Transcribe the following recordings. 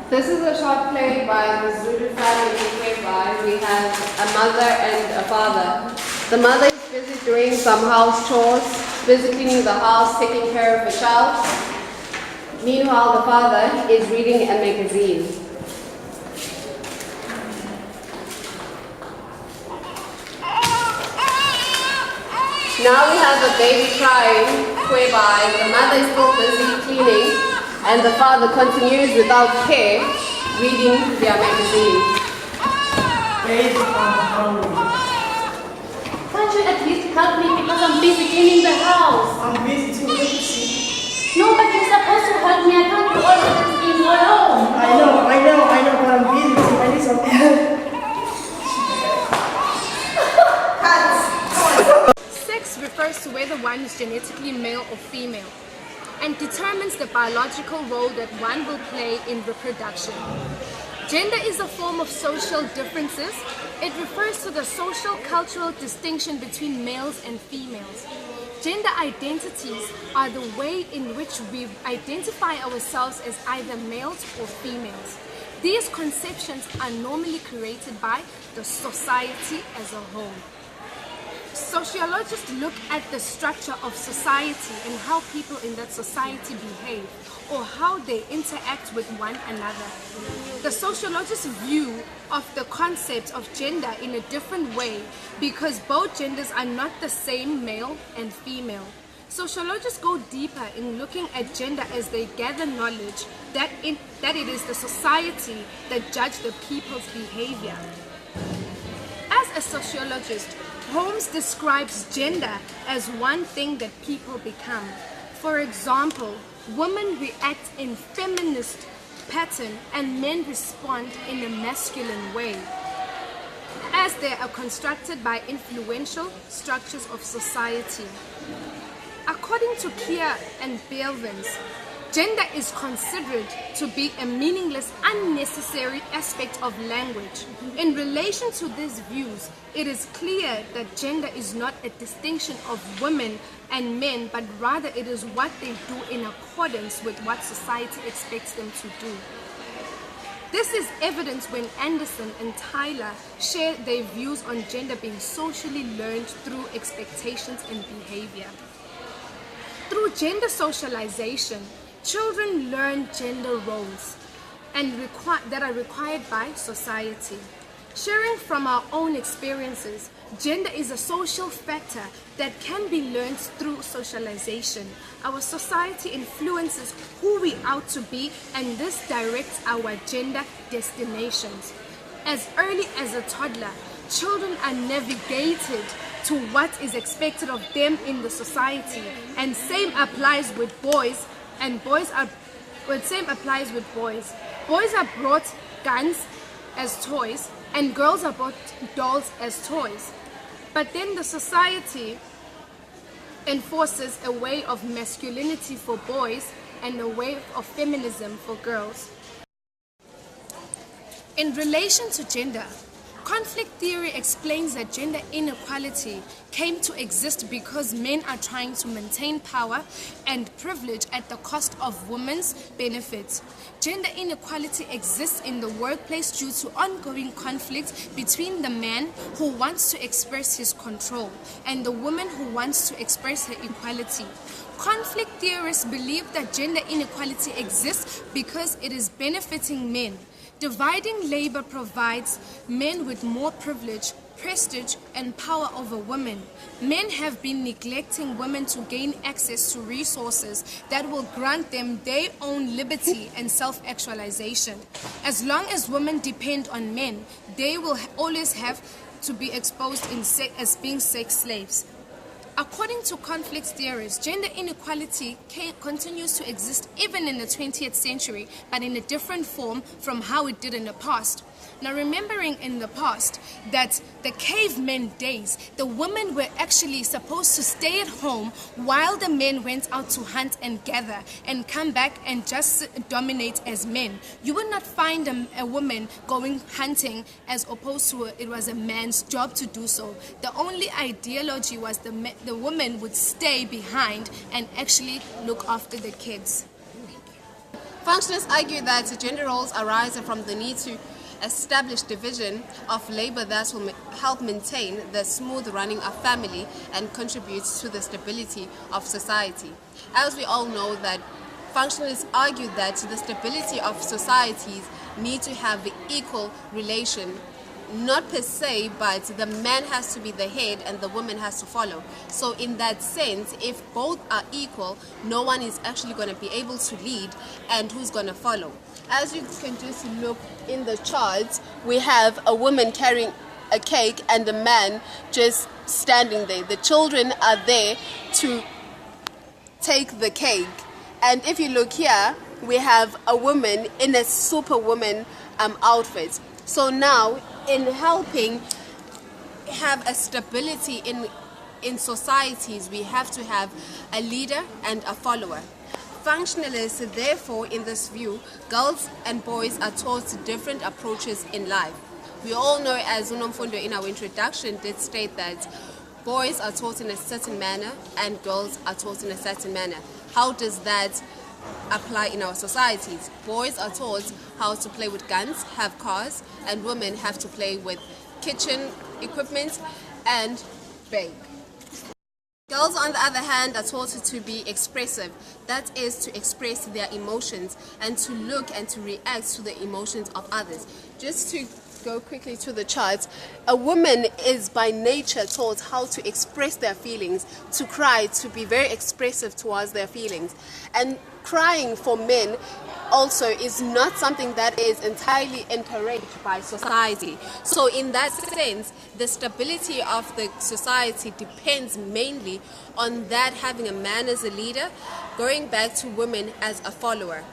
This is a short play by the Zulu family whereby we have a mother and a father. The mother is busy doing some house chores, busy cleaning the house, taking care of a child. Meanwhile, the father is reading a magazine. Now we have a baby crying whereby the mother is still busy cleaning and the father continues without care reading their magazine. Baby, I'm hungry. Can't you at least help me because I'm busy cleaning the house? I'm busy too. Let me see. No, but you're supposed to help me. I can't do all of these things alone. I know, but I'm busy too. I need some help. Sex refers to whether one is genetically male or female and determines the biological role that one will play in reproduction. Gender is a form of social differences. It refers to the social cultural distinction between males and females. Gender identities are the way in which we identify ourselves as either males or females. These conceptions are normally created by the society as a whole. Sociologists look at the structure of society and how people in that society behave or how they interact with one another. The sociologist's view of the concept of gender in a different way because both genders are not the same, male and female. Sociologists go deeper in looking at gender as they gather knowledge that it is the society that judge the people's behavior. As a sociologist, Holmes describes gender as one thing that people become. For example, women react in feminist pattern and men respond in a masculine way, as they are constructed by influential structures of society. According to Keir and Belvins, gender is considered to be a meaningless, unnecessary aspect of language. In relation to these views, it is clear that gender is not a distinction of women and men, but rather it is what they do in accordance with what society expects them to do. This is evident when Anderson and Tyler share their views on gender being socially learned through expectations and behavior. Through gender socialization, children learn gender roles that are required by society. Sharing from our own experiences, gender is a social factor that can be learned through socialization. Our society influences who we are to be, and this directs our gender destinations. As early as a toddler, children are navigated to what is expected of them in the society, and same applies with boys. Same applies with boys. Boys are brought guns as toys, and girls are brought dolls as toys. But then the society enforces a way of masculinity for boys and a way of feminism for girls. In relation to gender, conflict theory explains that gender inequality came to exist because men are trying to maintain power and privilege at the cost of women's benefits. Gender inequality exists in the workplace due to ongoing conflict between the man who wants to express his control and the woman who wants to express her equality. Conflict theorists believe that gender inequality exists because it is benefiting men. Dividing labor provides men with more privilege, prestige, and power over women. Men have been neglecting women to gain access to resources that will grant them their own liberty and self-actualization. As long as women depend on men, they will always have to be exposed as being sex slaves. According to conflict theorists, gender inequality continues to exist even in the 20th century, but in a different form from how it did in the past. Now, remembering in the past that the cavemen days, the women were actually supposed to stay at home while the men went out to hunt and gather and come back and just dominate as men. You would not find a woman going hunting as opposed to it was a man's job to do so. The only ideology was the woman would stay behind and actually look after the kids. Functionalists argue that gender roles arise from the need to establish division of labor that will help maintain the smooth running of family and contribute to the stability of society. As we all know that functionalists argue that the stability of societies need to have the equal relation, not per se, but the man has to be the head and the woman has to follow. So in that sense, if both are equal, no one is actually going to be able to lead, and who's going to follow. As you can just look in the charts, we have a woman carrying a cake and a man just standing there. The children are there to take the cake. And if you look here, we have a woman in a superwoman outfit. So now, in helping have a stability in societies, we have to have a leader and a follower. Functionalists, therefore, in this view, girls and boys are taught different approaches in life. We all know, as Unomfundo in our introduction did state, that boys are taught in a certain manner and girls are taught in a certain manner. How does that apply in our societies? Boys are taught how to play with guns, have cars, and women have to play with kitchen equipment and bake. Girls, on the other hand, are taught to be expressive. That is, to express their emotions and to look and to react to the emotions of others. Just to go quickly to the charts, a woman is by nature taught how to express their feelings, to cry, to be very expressive towards their feelings. And crying for men also is not something that is entirely encouraged by society. So in that sense, the stability of the society depends mainly on that having a man as a leader, going back to women as a follower.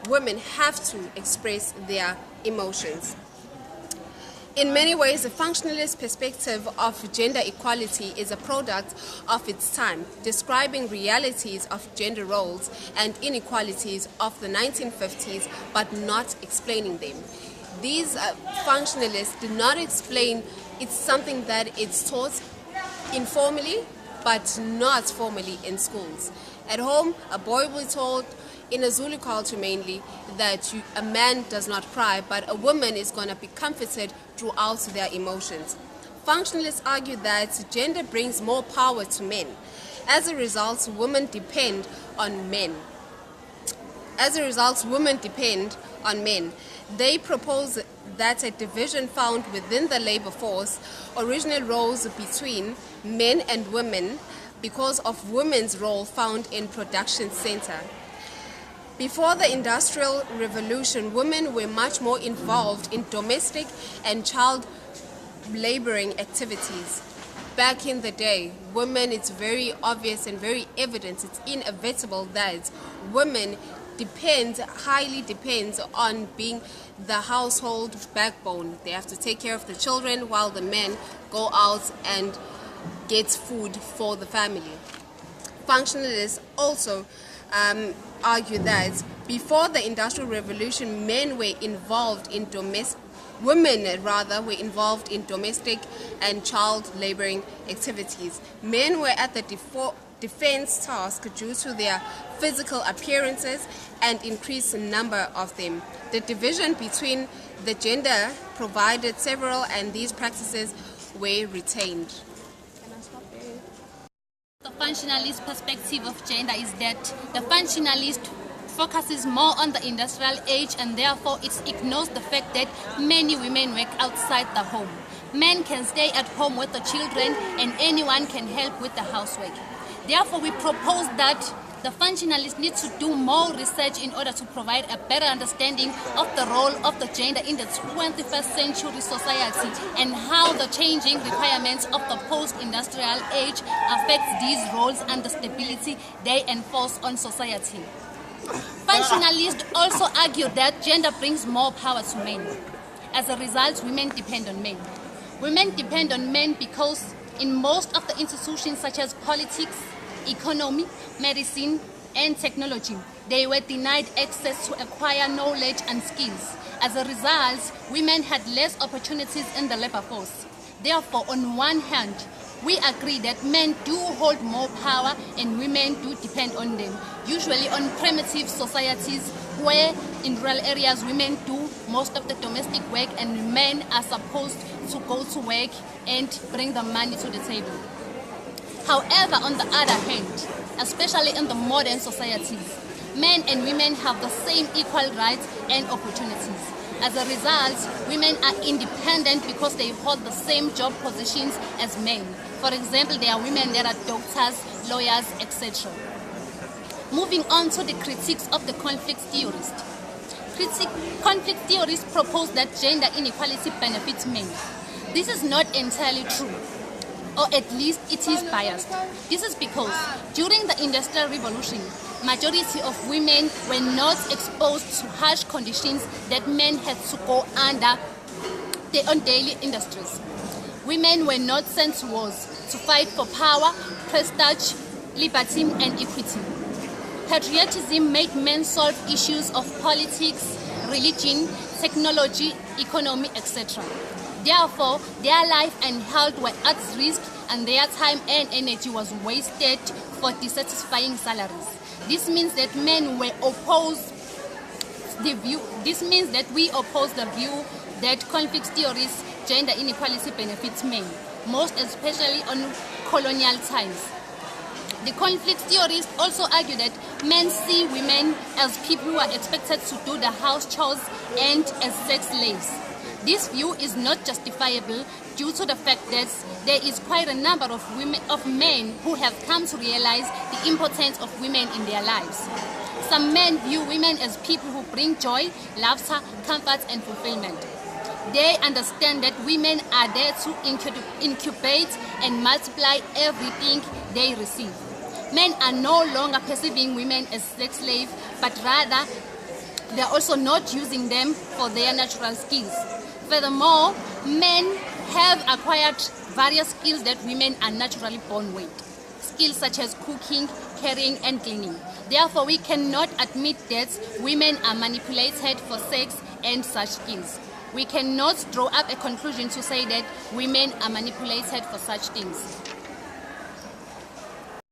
Women have to express their emotions. In many ways, the functionalist perspective of gender equality is a product of its time, describing realities of gender roles and inequalities of the 1950s, but not explaining them. These functionalists do not explain. It's something that is taught informally, but not formally in schools. At home, a boy will be told, in a Zulu culture mainly, that a man does not cry, but a woman is going to be comforted throughout their emotions. Functionalists argue that gender brings more power to men. As a result, women depend on men. They propose that a division found within the labor force, original roles between men and women, because of women's role found in production center. Before the Industrial Revolution, women were much more involved in domestic and child laboring activities. Back in the day, women, it's very obvious and very evident, it's inevitable that women highly depend on being the household backbone. They have to take care of the children while the men go out and get food for the family. Functionalists also argue that before the Industrial Revolution, women were involved in domestic and child laboring activities. Men were at the defense task due to their physical appearances and increased number of them. The division between the gender provided several, and these practices were retained. The functionalist perspective of gender is that the functionalist focuses more on the industrial age, and therefore it ignores the fact that many women work outside the home. Men can stay at home with the children and anyone can help with the housework. Therefore, we propose that the functionalists need to do more research in order to provide a better understanding of the role of the gender in the 21st century society and how the changing requirements of the post-industrial age affects these roles and the stability they enforce on society. Functionalists also argue that gender brings more power to men. As a result, women depend on men. Women depend on men because in most of the institutions such as politics, economy, medicine, and technology, they were denied access to acquire knowledge and skills. As a result, women had less opportunities in the labor force. Therefore, on one hand, we agree that men do hold more power and women do depend on them, usually on primitive societies where in rural areas women do most of the domestic work and men are supposed to go to work and bring the money to the table. However, on the other hand, especially in the modern societies, men and women have the same equal rights and opportunities. As a result, women are independent because they hold the same job positions as men. For example, there are women that are doctors, lawyers, etc. Moving on to the critiques of the conflict theorist. Conflict theorists propose that gender inequality benefits men. This is not entirely true, or at least it is biased. This is because during the Industrial Revolution, majority of women were not exposed to harsh conditions that men had to go under their own daily industries. Women were not sent to wars to fight for power, prestige, liberty, and equity. Patriotism made men solve issues of politics, religion, technology, economy, etc. Therefore, their life and health were at risk and their time and energy was wasted for dissatisfying salaries. This means that men were opposed the view. This means that we oppose the view that conflict theories gender inequality benefits men, most especially on colonial times. The conflict theorists also argue that men see women as people who are expected to do the house chores and as sex slaves. This view is not justifiable due to the fact that there is quite a number of men who have come to realize the importance of women in their lives. Some men view women as people who bring joy, laughter, comfort, and fulfillment. They understand that women are there to incubate and multiply everything they receive. Men are no longer perceiving women as sex slaves, but rather they are also not using them for their natural skills. Furthermore, men have acquired various skills that women are naturally born with. Skills such as cooking, caring, and cleaning. Therefore, we cannot admit that women are manipulated for sex and such skills. We cannot draw up a conclusion to say that women are manipulated for such things.